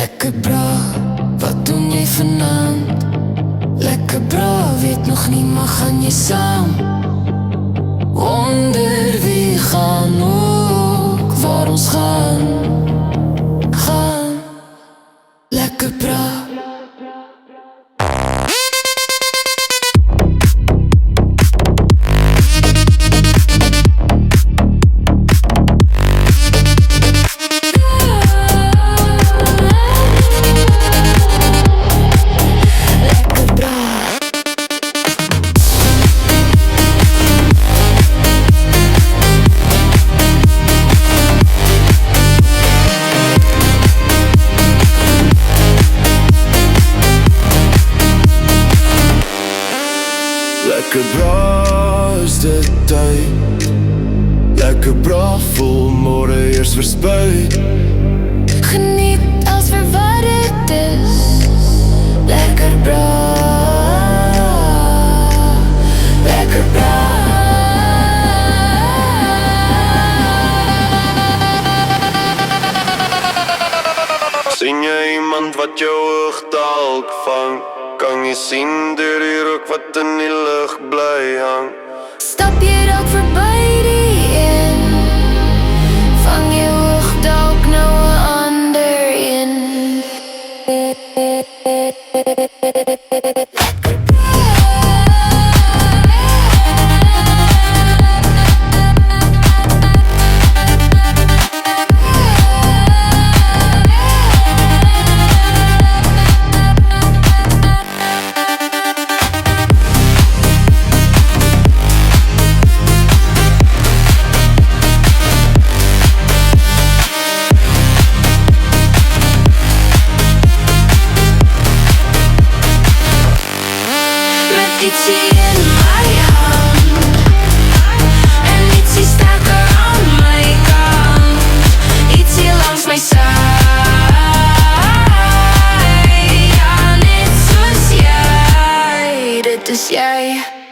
Lekker bra, wat doen jy vanaand? Lekker bra, weet nog nie, maar gaan jy saam? Wonder wie gaan ook waar ons gaan. Lekker bra. Lekker bra is dit tyd. Lekker bra voel môre eers verspuit. Geniet als vir wat het is. Lekker bra. Lekker bra. Sien jy iemand wat jou oog dalk vang? Kan jy sien deur die rook wat in die lug bly hang? Stap jy dalk verby die een? Vang jy oog dalk nou 'n ander een? Ietsie in my hand en ietsie sterker aan my kant. Ietsie langs my sy. Ja, net soos jy, dit is jy.